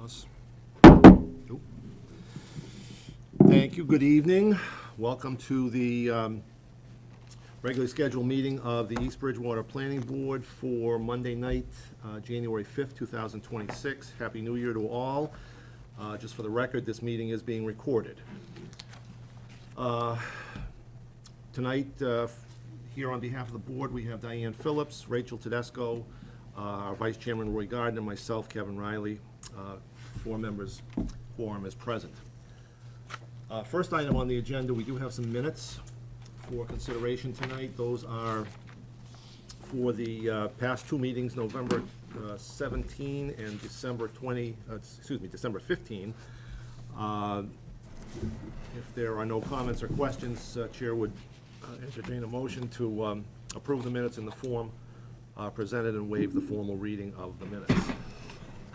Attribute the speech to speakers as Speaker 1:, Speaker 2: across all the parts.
Speaker 1: Pause. Oop. Thank you. Good evening. Welcome to the regularly scheduled meeting of the East Bridgewater Planning Board for Monday night, January 5th, 2026. Happy New Year to all. Just for the record, this meeting is being recorded. Tonight, here on behalf of the board, we have Diane Phillips, Rachel Tedesco, our Vice Chairman Roy Gardner, myself, Kevin Riley. 4 members, quorum is present. First item on the agenda, we do have some minutes for consideration tonight. Those are for the past 2 meetings, November 17 and December 15. If there are no comments or questions, Chair would entertain a motion to approve the minutes in the form presented and waive the formal reading of the minutes.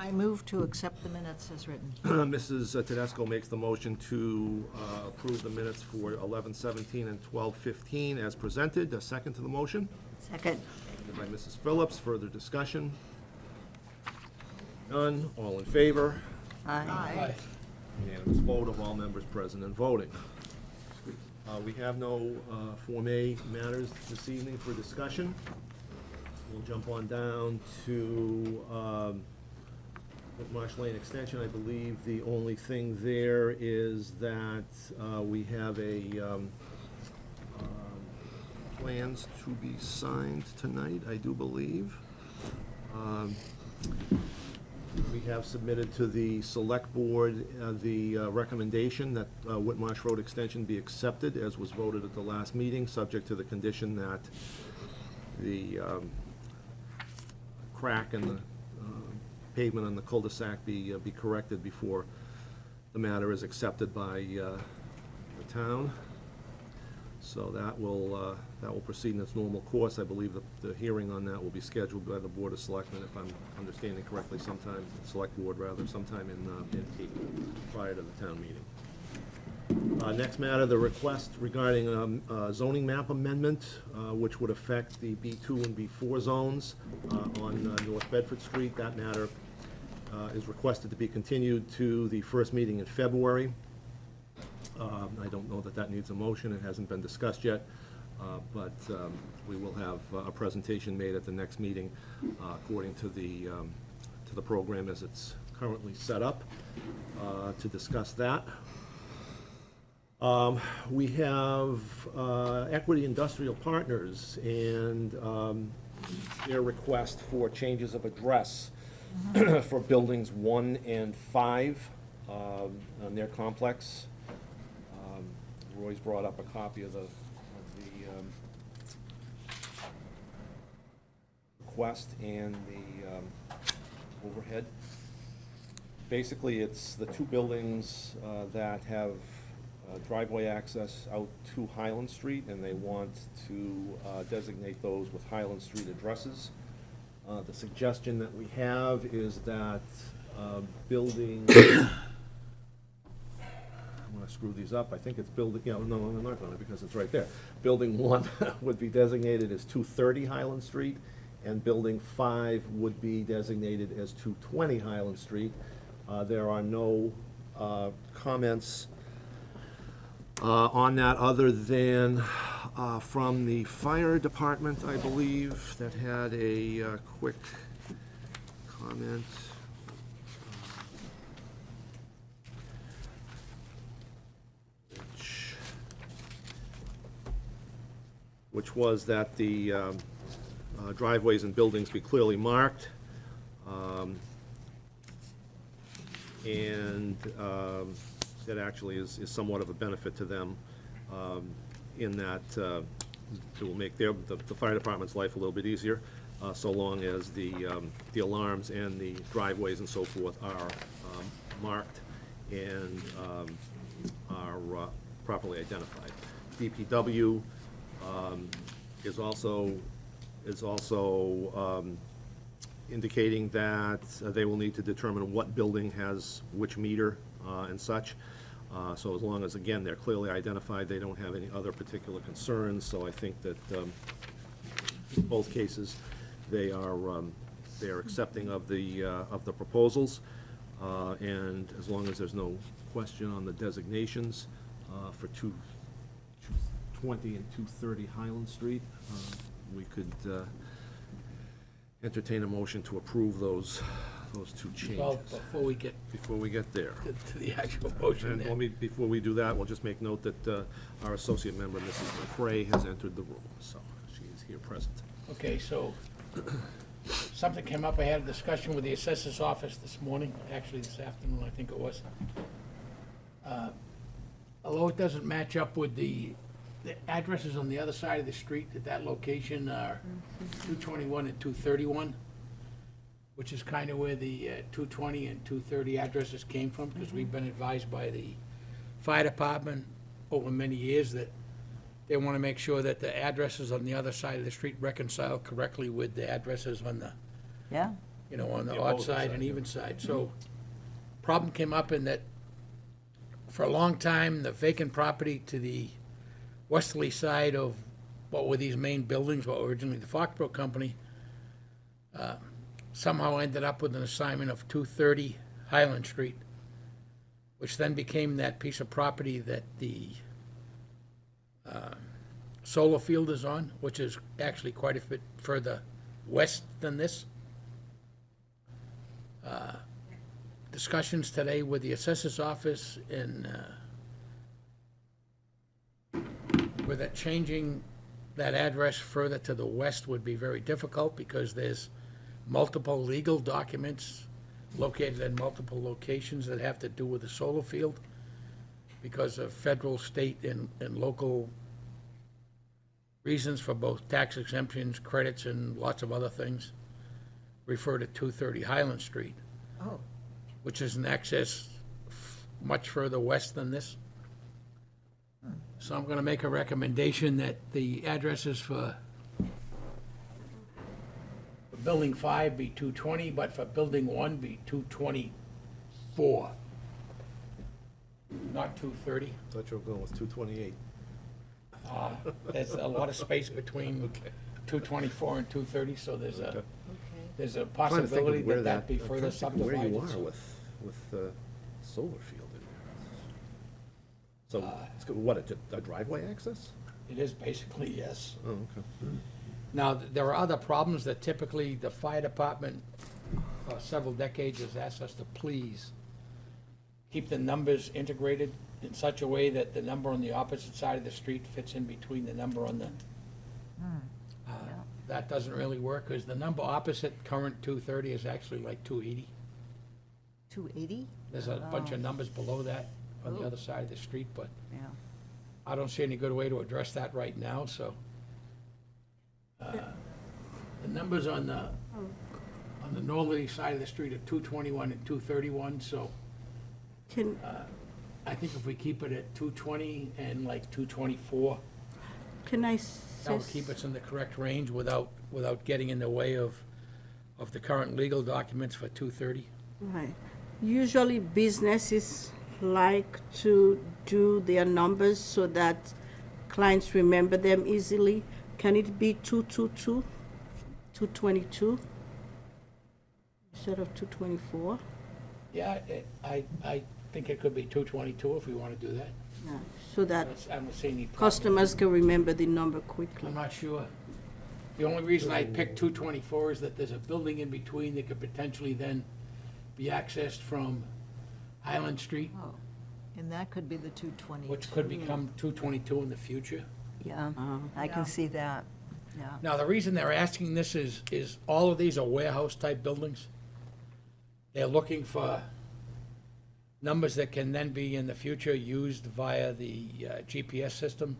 Speaker 2: I move to accept the minutes as written.
Speaker 1: Mrs. Tedesco makes the motion to approve the minutes for 11/17 and 12/15 as presented. A second to the motion?
Speaker 2: Second.
Speaker 1: Seconded by Mrs. Phillips. Further discussion? None. All in favor?
Speaker 2: Aye.
Speaker 1: Unanimous vote of all members present and voting. We have no Form A matters this evening for discussion. We'll jump on down to Marsh Lane Extension. I believe the only thing there is that we have plans to be signed tonight, I do believe. We have submitted to the Select Board the recommendation that Whitmarsh Road Extension be accepted as was voted at the last meeting, subject to the condition that the crack in the pavement on the cul-de-sac be corrected before the matter is accepted by the town. So that will proceed in its normal course. I believe the hearing on that will be scheduled by the Board of Selectmen, if I'm understanding correctly, sometime, Select Board rather, sometime in April, prior to the town meeting. Next matter, the request regarding zoning map amendment, which would affect the B2 and B4 zones on North Bedford Street. That matter is requested to be continued to the first meeting in February. I don't know that that needs a motion. It hasn't been discussed yet, but we will have a presentation made at the next meeting according to the program as it's currently set up to discuss that. We have Equity Industrial Partners and their request for changes of address for buildings 1 and 5 on their complex. Roy's brought up a copy of the request and the overhead. Basically, it's the 2 buildings that have driveway access out to Highland Street, and they want to designate those with Highland Street addresses. The suggestion that we have is that building, I'm going to screw these up, I think it's building, no, I'm not going to because it's right there. Building 1 would be designated as 230 Highland Street, and building 5 would be designated as 220 Highland Street. There are no comments on that other than from the fire department, I believe, that had a quick comment. Which was that the driveways and buildings be clearly marked, and that actually is somewhat of a benefit to them in that it will make the fire department's life a little bit easier, so long as the alarms and the driveways and so forth are marked and are properly identified. DPW is also indicating that they will need to determine what building has which meter and such. So as long as, again, they're clearly identified, they don't have any other particular concerns. So I think that in both cases, they are accepting of the proposals. And as long as there's no question on the designations for 220 and 230 Highland Street, we could entertain a motion to approve those two changes.
Speaker 3: Well, before we get
Speaker 1: Before we get there.
Speaker 3: to the actual motion
Speaker 1: And
Speaker 3: there.
Speaker 1: before we do that, we'll just make note that our associate member, Mrs. McCray, has entered the room, so she is here present.
Speaker 3: Okay, so something came up. I had a discussion with the assessor's office this morning, actually this afternoon, I think it was. Although it doesn't match up with the addresses on the other side of the street at that location are 221 and 231, which is kind of where the 220 and 230 addresses came from, because we've been advised by the fire department over many years that they want to make sure that the addresses on the other side of the street reconcile correctly with the addresses on the,
Speaker 2: Yeah,
Speaker 3: on the
Speaker 1: The
Speaker 3: odd
Speaker 1: opposite
Speaker 3: side
Speaker 1: side,
Speaker 3: and
Speaker 1: yeah.
Speaker 3: even side. So, problem came up in that for a long time, the vacant property to the westerly side of what were these main buildings, what were originally the Foxborough Company, somehow ended up with an assignment of 230 Highland Street, which then became that piece of property that the solar field is on, which is actually quite a bit further west than this. Discussions today with the assessor's office in where that changing that address further to the west would be very difficult because there's multiple legal documents located in multiple locations that have to do with the solar field because of federal, state, and local reasons for both tax exemptions, credits, and lots of other things. Refer to 230 Highland Street,
Speaker 2: oh,
Speaker 3: which is an access much further west than this. So I'm gonna make a recommendation that the addresses for Building 5 be 220, but for Building 1 be 224, not 230.
Speaker 1: Thought you were going with 228.
Speaker 3: There's a lot of space between
Speaker 1: Okay.
Speaker 3: 224 and 230, so there's a,
Speaker 2: okay.
Speaker 3: there's a
Speaker 1: Trying to think of
Speaker 3: possibility
Speaker 1: where
Speaker 3: that be
Speaker 1: I'm
Speaker 3: further
Speaker 1: trying to think
Speaker 3: subdivided.
Speaker 1: Where you are with the solar field in there. So, it's got, what, a driveway access?
Speaker 3: It is basically, yes.
Speaker 1: Oh, okay.
Speaker 3: Now, there are other problems that typically the fire department, for several decades, has asked us to please keep the numbers integrated in such a way that the number on the opposite side of the street fits in between the number on the. That doesn't really work, because the number opposite current 230 is actually like 280.
Speaker 2: 280?
Speaker 3: There's a bunch of numbers below that on the
Speaker 2: Oh.
Speaker 3: other side of the street, but
Speaker 2: Yeah.
Speaker 3: I don't see any good way to address that right now, so. The numbers on the northerly side of the street are 221 and 231, so
Speaker 4: Can,
Speaker 3: I think if we keep it at 220 and like 224,
Speaker 4: can I
Speaker 3: that would
Speaker 4: sus-
Speaker 3: keep us in the correct range without getting in the way of the current legal documents for 230.
Speaker 4: Right. Usually businesses like to do their numbers so that clients remember them easily. Can it be 222, 222 instead of 224?
Speaker 3: Yeah, I think it could be 222 if we want to do that.
Speaker 4: Yeah, so that
Speaker 3: I don't see any problem.
Speaker 4: customers can remember the number quickly.
Speaker 3: I'm not sure. The only reason I picked 224 is that there's a building in between that could potentially then be accessed from Highland Street,
Speaker 2: Oh, and that could be the 220.
Speaker 3: which could become 222 in the future.
Speaker 5: Yeah, I
Speaker 2: Yeah.
Speaker 5: can see that, yeah.
Speaker 3: Now, the reason they're asking this is all of these are warehouse-type buildings. They're looking for numbers that can then be in the future used via the GPS system,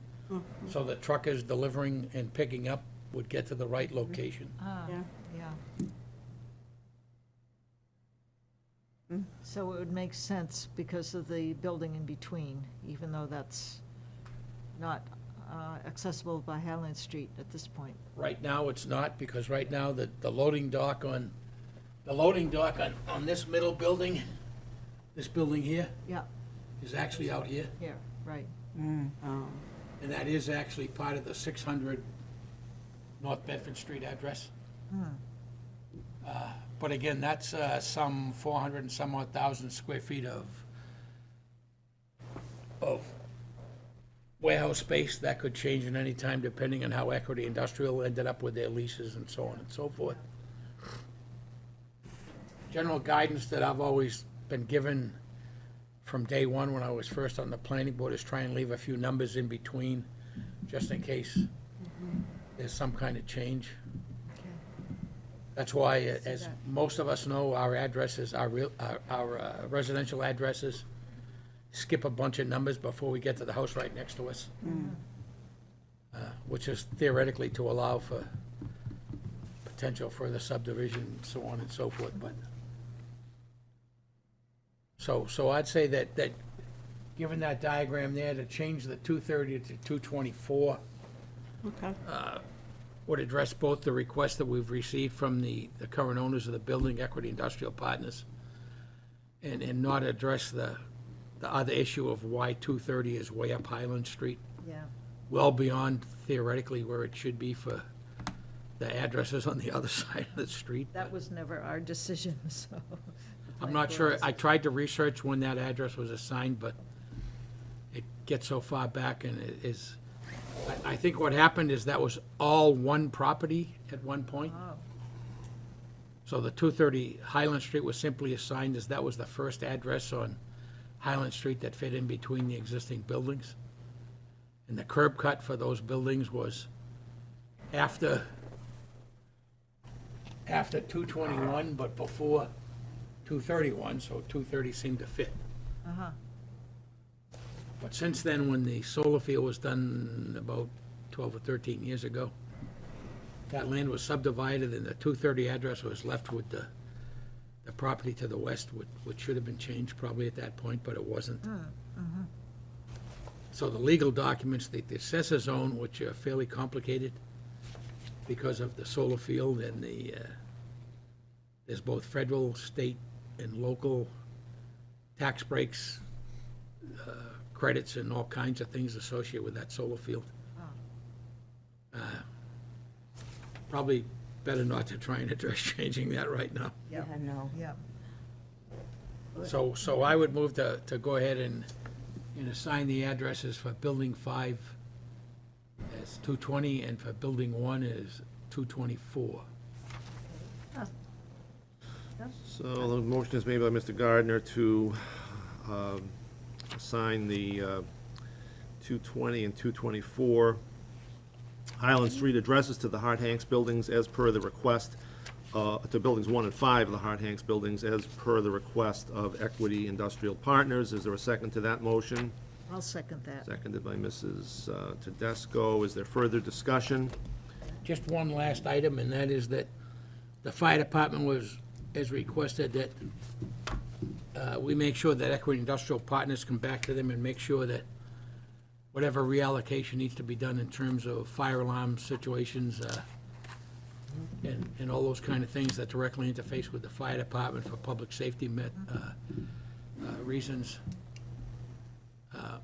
Speaker 3: so the truckers delivering and picking up would get to the right location.
Speaker 2: Ah,
Speaker 4: Yeah.
Speaker 2: yeah. So it would make sense because of the building in between, even though that's not accessible by Highland Street at this point.
Speaker 3: Right now, it's not, because right now, the loading dock on this middle building, this building here,
Speaker 2: Yeah,
Speaker 3: is actually out here,
Speaker 2: here, right.
Speaker 4: Oh,
Speaker 3: and that is actually part of the 600 North Bedford Street address. But again, that's some 400 and some odd thousand square feet of warehouse space. That could change at any time depending on how Equity Industrial ended up with their leases and so on and so forth. General guidance that I've always been given from day one when I was first on the planning board is try and leave a few numbers in between, just in case there's some kind of change. That's why, as most of us know, our addresses, our residential addresses, skip a bunch of numbers before we get to the house right next to us. Which is theoretically to allow for potential further subdivision, and so on and so forth, but. So I'd say that given that diagram there, to change the 230 to 224
Speaker 4: Okay.
Speaker 3: would address both the requests that we've received from the current owners of the building, Equity Industrial Partners, and not address the other issue of why 230 is way up Highland Street,
Speaker 2: Yeah,
Speaker 3: well beyond theoretically where it should be for the addresses on the other side of the street.
Speaker 2: that was never our decision, so.
Speaker 3: I'm not sure, I tried to research when that address was assigned, but it gets so far back and it is, I think what happened is that was all one property at one point.
Speaker 2: Oh,
Speaker 3: So the 230 Highland Street was simply assigned as that was the first address on Highland Street that fit in between the existing buildings. And the curb cut for those buildings was after 221, but before 231, so 230 seemed to fit.
Speaker 2: uh-huh,
Speaker 3: But since then, when the solar field was done about 12 or 13 years ago, that land was subdivided and the 230 address was left with the property to the west, which should have been changed probably at that point, but it wasn't. So the legal documents that the assessors own, which are fairly complicated because of the solar field and there's both federal, state, and local tax breaks, credits, and all kinds of things associated with that solar field. Probably better not to try and address changing that right now.
Speaker 2: yeah,
Speaker 5: Yeah, no.
Speaker 2: yeah.
Speaker 3: So I would move to go ahead and assign the addresses for Building 5 as 220 and for Building 1 as 224.
Speaker 1: So the motion is made by Mr. Gardner to assign the 220 and 224 Highland Street addresses to the Hart Hanks buildings as per the request, to buildings 1 and 5 of the Hart Hanks buildings as per the request of Equity Industrial Partners. Is there a second to that motion?
Speaker 2: I'll second that.
Speaker 1: Seconded by Mrs. Tedesco. Is there further discussion?
Speaker 3: Just one last item, and that is that the fire department has requested that we make sure that Equity Industrial Partners come back to them and make sure that whatever reallocation needs to be done in terms of fire alarm situations, and all those kind of things that directly interface with the fire department for public safety reasons,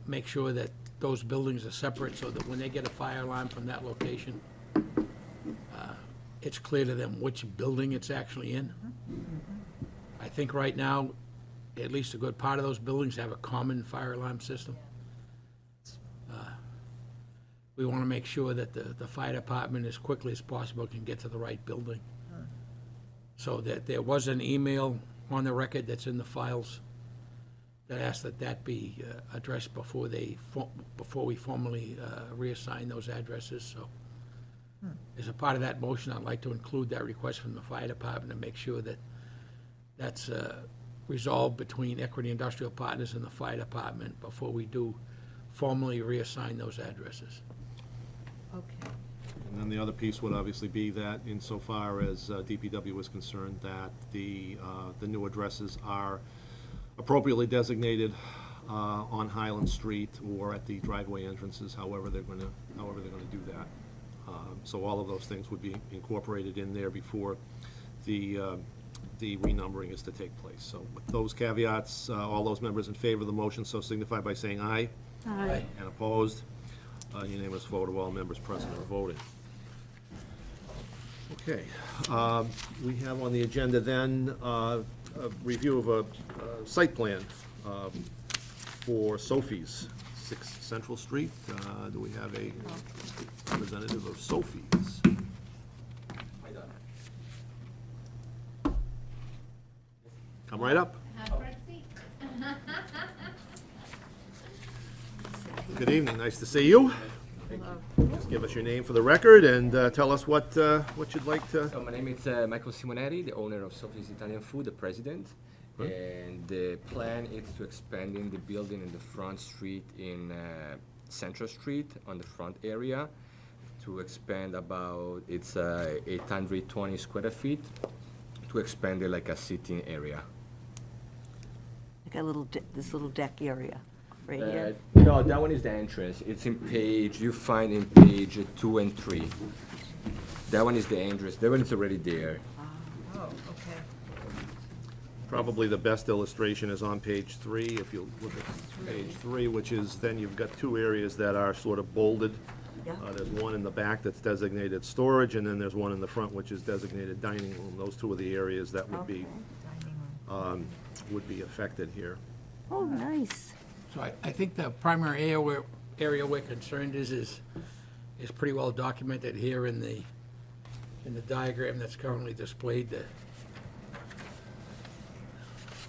Speaker 3: make sure that those buildings are separate so that when they get a fire alarm from that location, it's clear to them which building it's actually in. I think right now, at least a good part of those buildings have a common fire alarm system. We want to make sure that the fire department, as quickly as possible, can get to the right building. So that there was an email on the record that's in the files that asked that be addressed before we formally reassign those addresses, so. As a part of that motion, I'd like to include that request from the fire department and make sure that that's resolved between Equity Industrial Partners and the fire department before we do formally reassign those addresses.
Speaker 2: Okay,
Speaker 1: And then the other piece would obviously be that insofar as DPW is concerned, that the new addresses are appropriately designated on Highland Street or at the driveway entrances, however they're gonna do that. So all of those things would be incorporated in there before the renumbering is to take place. So with those caveats, all those members in favor of the motion so signify by saying aye.
Speaker 4: Aye.
Speaker 1: And opposed? Unanimous vote of all members present or voting. Okay, we have on the agenda then a review of a site plan for Sophie's, 6 Central Street. Do we have a representative of Sophie's? Come right up. Good evening, nice to see you. Just give us your name for the record and tell us what you'd like to.
Speaker 6: So my name is Michael Simonetti, the owner of Sophie's Italian Food, the president. And the plan is to expand in the building in the front street in Central Street on the front area to expand about, it's 820 square feet, to expand it like a sitting area.
Speaker 5: Like a little, this little deck area right here.
Speaker 6: No, that one is the entrance. It's in page, you find in page 2 and 3. That one is the entrance. That one is already there.
Speaker 2: Oh, okay.
Speaker 1: Probably the best illustration is on page 3, if you look at page 3, which is, then you've got 2 areas that are sort of bolded.
Speaker 5: Yeah.
Speaker 1: There's one in the back that's designated storage, and then there's one in the front which is designated dining room. Those 2 are the areas that would be,
Speaker 2: Dining room.
Speaker 1: affected here.
Speaker 5: Oh, nice.
Speaker 3: So I think the primary area we're concerned is pretty well documented here in the diagram that's currently displayed.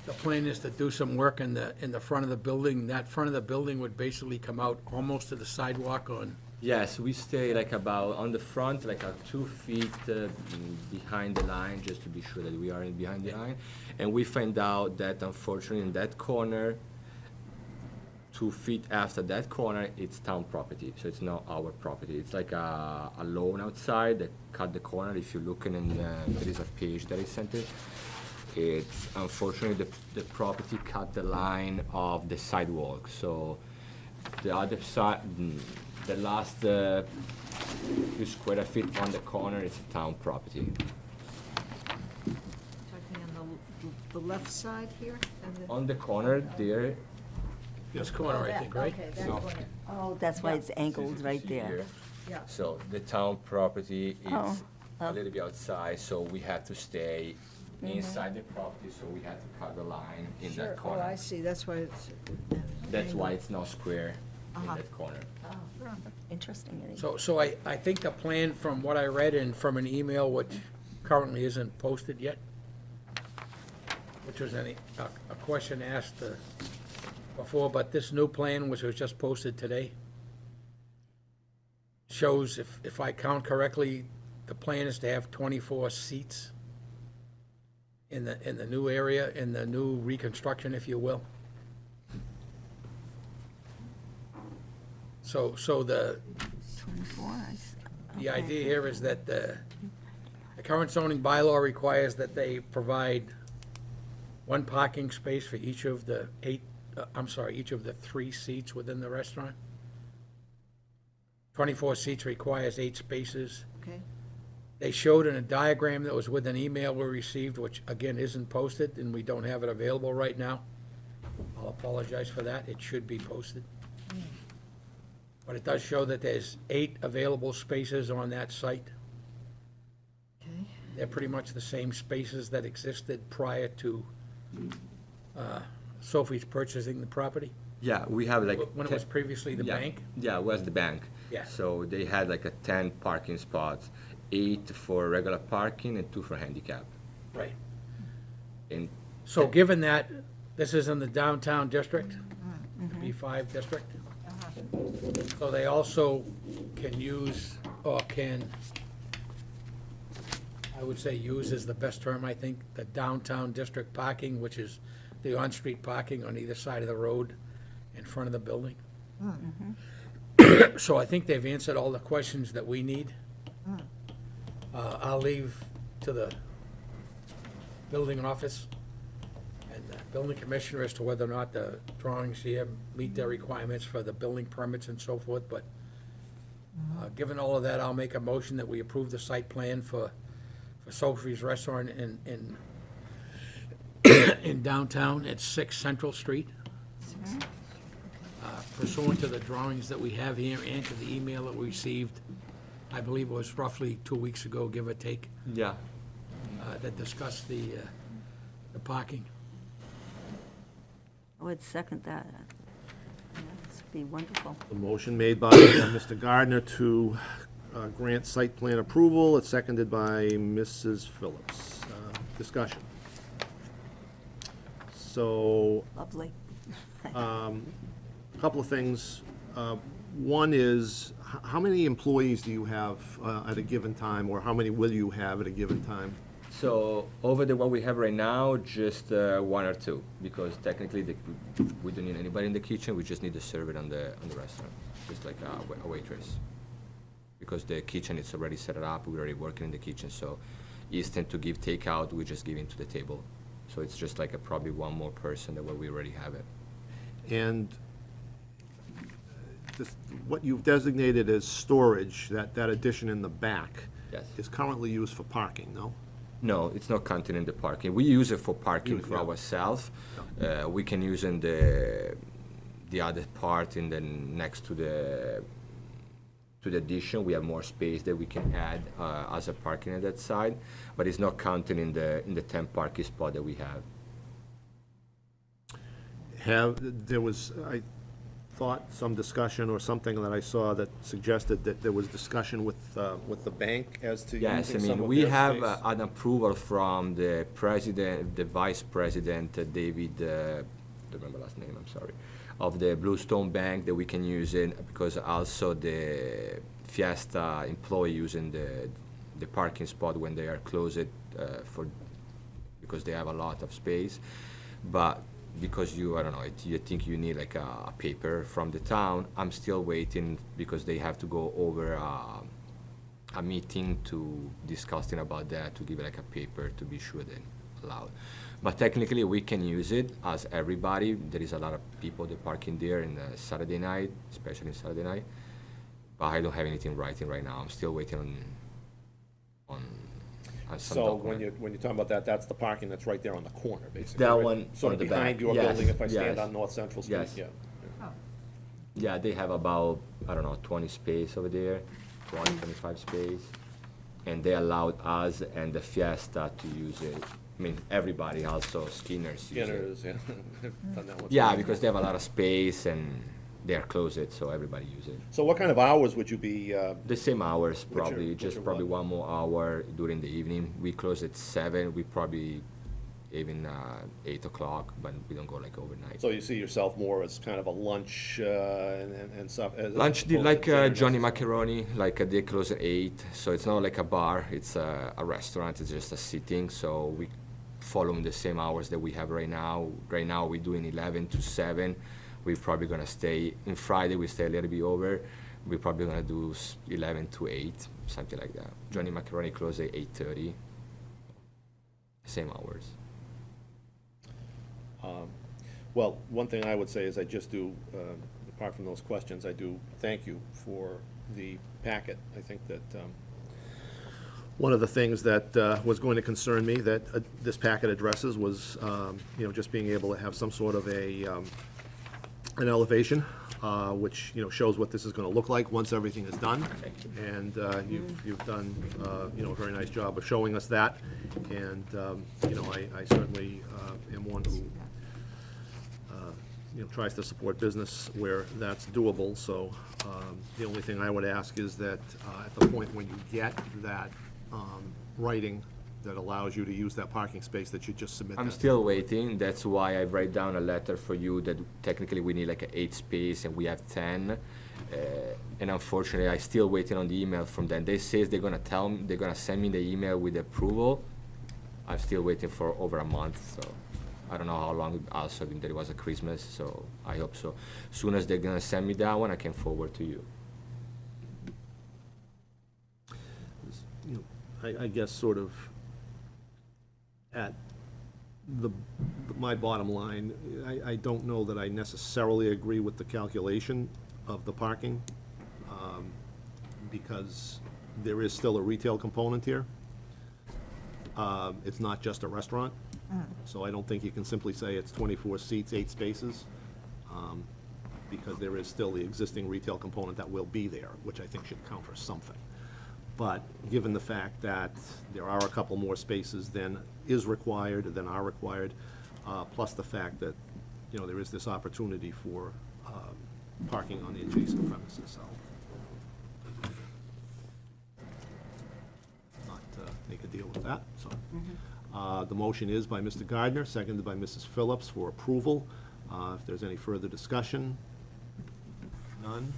Speaker 3: The plan is to do some work in the front of the building. That front of the building would basically come out almost to the sidewalk on.
Speaker 6: Yes, we stay like about on the front, like 2 feet behind the line, just to be sure that we are in behind the line. And we find out that unfortunately in that corner, 2 feet after that corner, it's town property, so it's not our property. It's like a loan outside that cut the corner. If you're looking in, there is a page that I sent it. It's unfortunately the property cut the line of the sidewalk, so the other side, the last few square feet on the corner is town property.
Speaker 2: Talking on the left side here? and the-
Speaker 6: On the corner there,
Speaker 3: This corner, I think, right?
Speaker 2: Okay, that
Speaker 6: So-
Speaker 2: corner.
Speaker 5: Oh, that's why it's angled right
Speaker 6: see
Speaker 5: there.
Speaker 6: here.
Speaker 2: Yeah.
Speaker 6: So the town property is
Speaker 5: Oh,
Speaker 6: a little bit outside, so we have to stay inside the property, so we have to cut the line in
Speaker 2: Sure.
Speaker 6: that
Speaker 2: Oh,
Speaker 6: corner.
Speaker 2: I see, that's why it's.
Speaker 6: That's why it's not square in
Speaker 2: Uh-huh.
Speaker 6: that corner.
Speaker 5: Oh, interesting. Eddie.
Speaker 3: So I think the plan, from what I read and from an email, which currently isn't posted yet, which was a question asked before, but this new plan, which was just posted today, shows, if I count correctly, the plan is to have 24 seats in the new area, in the new reconstruction, if you will. So the
Speaker 5: 24.
Speaker 3: The idea here is that the current zoning bylaw requires that they provide 1 parking space for each of the each of the 3 seats within the restaurant. 24 seats requires 8 spaces.
Speaker 2: Okay,
Speaker 3: They showed in a diagram that was with an email we received, which again isn't posted, and we don't have it available right now. I'll apologize for that, it should be posted. But it does show that there's 8 available spaces on that site.
Speaker 2: okay.
Speaker 3: They're pretty much the same spaces that existed prior to Sophie's purchasing the property,
Speaker 6: Yeah, we have like.
Speaker 3: when it was previously the
Speaker 6: Yeah.
Speaker 3: bank.
Speaker 6: Yeah, it was the bank.
Speaker 3: Yeah.
Speaker 6: So they had like 10 parking spots, 8 for regular parking and 2 for handicap.
Speaker 3: Right.
Speaker 6: And
Speaker 3: So given that this is in the downtown district, the B5 district, so they also can use, or can, I would say use is the best term, I think, the downtown district parking, which is the on-street parking on either side of the road in front of the building. So I think they've answered all the questions that we need. I'll leave to the building office and the building commissioner as to whether or not the drawings here meet their requirements for the building permits and so forth, but given all of that, I'll make a motion that we approve the site plan for Sophie's Restaurant in downtown at 6 Central Street. Pursuant to the drawings that we have here and to the email that we received I believe it was roughly 2 weeks ago, give or take,
Speaker 6: Yeah.
Speaker 3: that discussed the parking.
Speaker 5: I would second that. Yeah, this would be wonderful.
Speaker 1: The motion made by Mr. Gardner to grant site plan approval. It's seconded by Mrs. Phillips. Discussion. So,
Speaker 5: Lovely.
Speaker 1: a couple of things. One is, how many employees do you have at a given time, or how many will you have at a given time?
Speaker 6: So over the what we have right now, just 1 or 2, because technically we don't need anybody in the kitchen. We just need to serve it on the restaurant, just like a waitress. Because the kitchen is already set up, we're already working in the kitchen. So instead to give takeout, we just give it to the table. So it's just like probably one more person than what we already have it.
Speaker 1: And what you've designated as storage, that addition in the back,
Speaker 6: Yes.
Speaker 1: is currently used for parking, no?
Speaker 6: No, it's not counted in the parking. We use it for parking for
Speaker 1: Yeah.
Speaker 6: ourselves. We can use in the other part in the next to the addition. We have more space that we can add as a parking on that side, but it's not counted in the 10 parking spot that we have.
Speaker 1: There was, I thought, some discussion or something that I saw that suggested that there was discussion with the bank as to
Speaker 6: Yes, I
Speaker 1: using some
Speaker 6: mean,
Speaker 1: of
Speaker 6: we
Speaker 1: their
Speaker 6: have
Speaker 1: space.
Speaker 6: an approval from the president, the vice president, David, don't remember last name, I'm sorry, of the Bluestone Bank that we can use it, because also the Fiesta employee using the parking spot when they are closed because they have a lot of space. But because I don't know, you think you need like a paper from the town, I'm still waiting because they have to go over a meeting to discussing about that, to give like a paper to be sure they allowed. But technically we can use it as everybody. There is a lot of people that park in there in Saturday night, especially Saturday night. But I don't have anything writing right now. I'm still waiting on some
Speaker 1: So
Speaker 6: document.
Speaker 1: when you're talking about that, that's the parking that's right there on the corner, basically.
Speaker 6: That
Speaker 1: right?
Speaker 6: one
Speaker 1: Sort
Speaker 6: on
Speaker 1: of
Speaker 6: the back.
Speaker 1: behind your
Speaker 6: Yes,
Speaker 1: building if I stand
Speaker 6: yes.
Speaker 1: on North Central Street,
Speaker 6: Yes.
Speaker 1: yeah.
Speaker 6: Yeah, they have about, I don't know, 20 space over there, 20, 25 space. And they allowed us and the Fiesta to use it. I mean, everybody, also Skinner's use it.
Speaker 1: Skinners, yeah. Done that once.
Speaker 6: Yeah, because they have a lot of space and they are closed, so everybody use it.
Speaker 1: So what kind of hours would you be,
Speaker 6: The same hours,
Speaker 1: What's your-
Speaker 6: probably,
Speaker 1: what's
Speaker 6: just
Speaker 1: your
Speaker 6: probably
Speaker 1: what?
Speaker 6: one more hour during the evening. We close at 7, we probably even 8 o'clock, but we don't go like overnight.
Speaker 1: so you see yourself more as kind of a lunch and stuff? as
Speaker 6: Lunch,
Speaker 1: opposed to
Speaker 6: like
Speaker 1: dinner
Speaker 6: Johnny
Speaker 1: necessarily?
Speaker 6: Macaroni, like they close at 8, so it's not like a bar, it's a restaurant, it's just a sitting, so we follow the same hours that we have right now. Right now we're doing 11 to 7. We're probably gonna stay, in Friday we stay a little bit over. We're probably gonna do 11 to 8, something like that. Johnny Macaroni close at 8:30. Same hours.
Speaker 1: Well, one thing I would say is I just do, apart from those questions, I do thank you for the packet. I think that one of the things that was going to concern me that this packet addresses was, just being able to have some sort of an elevation, which, shows what this is gonna look like once everything is done. And you've done, a very nice job of showing us that. And, I certainly am one who, tries to support business where that's doable. So the only thing I would ask is that at the point when you get that writing that allows you to use that parking space, that you just submit that.
Speaker 6: I'm still waiting. That's why I write down a letter for you that technically we need like an 8 space and we have 10. And unfortunately, I still waiting on the email from them. They say they're gonna send me the email with the approval. I'm still waiting for over a month, so I don't know how long. Also, there was a Christmas, so I hope so. Soon as they're gonna send me that one, I can forward to you.
Speaker 1: I guess sort of at my bottom line, I don't know that I necessarily agree with the calculation of the parking, because there is still a retail component here. It's not just a restaurant, so I don't think you can simply say it's 24 seats, 8 spaces, because there is still the existing retail component that will be there, which I think should count for something. But given the fact that there are a couple more spaces than are required, plus the fact that, you know, there is this opportunity for parking on the adjacent premises, I'll not make a deal with that, so. The motion is by Mr. Gardner, seconded by Mrs. Phillips for approval. If there's any further discussion, none.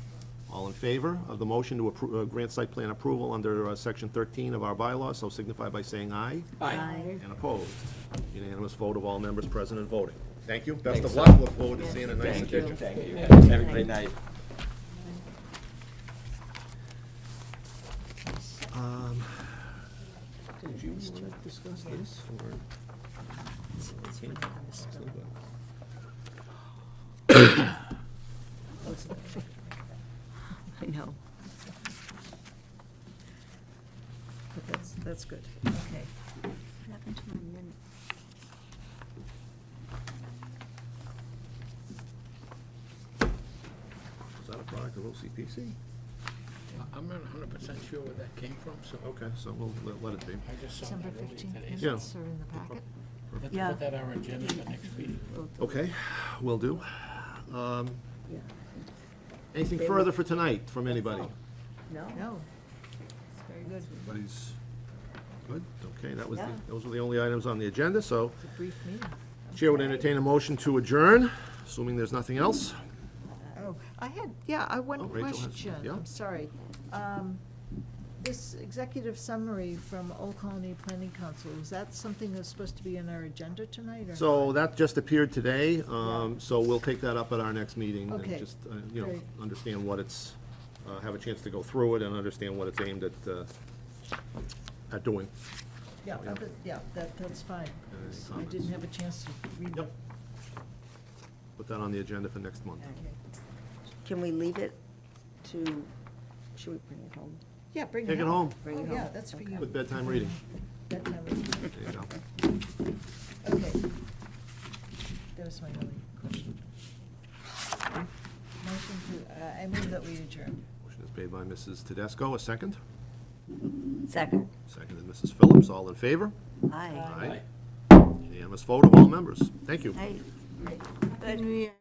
Speaker 1: All in favor of the motion to grant site plan approval under section 13 of our bylaws, so signify by saying aye.
Speaker 3: Aye.
Speaker 1: And opposed. Unanimous vote of all members present and voting. Thank you. Best
Speaker 6: Thanks,
Speaker 1: of luck. Look forward to seeing a nice
Speaker 6: Thank you,
Speaker 1: addition.
Speaker 6: thank you. Have a great night.
Speaker 1: Did you want to discuss this, or?
Speaker 2: I know. But that's good, okay.
Speaker 5: What happened to my minute?
Speaker 1: Is that a product of OCPC?
Speaker 3: I'm not 100% sure where that came from, so
Speaker 1: Okay, so we'll let it be.
Speaker 3: I just saw
Speaker 2: December
Speaker 3: that earlier
Speaker 2: 15th
Speaker 3: today.
Speaker 1: Yeah.
Speaker 2: minutes are in the packet.
Speaker 3: Let's
Speaker 5: Yeah.
Speaker 3: put that on our agenda for next meeting.
Speaker 1: Okay, will do.
Speaker 5: Yeah.
Speaker 1: Anything further for tonight from anybody?
Speaker 5: No?
Speaker 2: No, it's very good.
Speaker 1: Everybody's good? Okay,
Speaker 5: Yeah.
Speaker 1: those were the only items on the agenda, so
Speaker 2: It's a brief meeting.
Speaker 1: Chair would entertain a motion to adjourn, assuming there's nothing else.
Speaker 2: Oh, I had, yeah, one
Speaker 1: Oh, Rachel has-
Speaker 2: question,
Speaker 1: yeah.
Speaker 2: I'm sorry. This executive summary from Old Colony Planning Council, is that something that's supposed to be in our agenda tonight, or?
Speaker 1: So that just appeared today, so we'll take that up at our next meeting and
Speaker 2: Okay.
Speaker 1: just, you know,
Speaker 2: Great.
Speaker 1: understand what it's, have a chance to go through it and understand what it's aimed at doing.
Speaker 2: Yeah,
Speaker 1: Yeah.
Speaker 2: yeah, that's fine.
Speaker 1: Any
Speaker 2: I
Speaker 1: comments?
Speaker 2: didn't have a chance to read
Speaker 1: Yep.
Speaker 2: it.
Speaker 1: Put that on the agenda for next month.
Speaker 2: Okay.
Speaker 5: Can we leave it to, should we bring it home?
Speaker 2: Yeah, bring it
Speaker 1: Take it home
Speaker 5: Bring it
Speaker 2: Oh, yeah,
Speaker 5: home.
Speaker 2: that's for
Speaker 5: Okay.
Speaker 2: you.
Speaker 1: with bedtime reading.
Speaker 2: Bedtime reading.
Speaker 1: There you go.
Speaker 2: Okay. That was my only question. Motion to, I move that we adjourn.
Speaker 1: Motion is made by Mrs. Tedesco, a second.
Speaker 5: Second.
Speaker 1: Seconded Mrs. Phillips, all in favor?
Speaker 5: Aye.
Speaker 1: Unanimous vote of all members. Thank you.
Speaker 5: Hey.
Speaker 2: Great.
Speaker 5: Good.
Speaker 4: Can we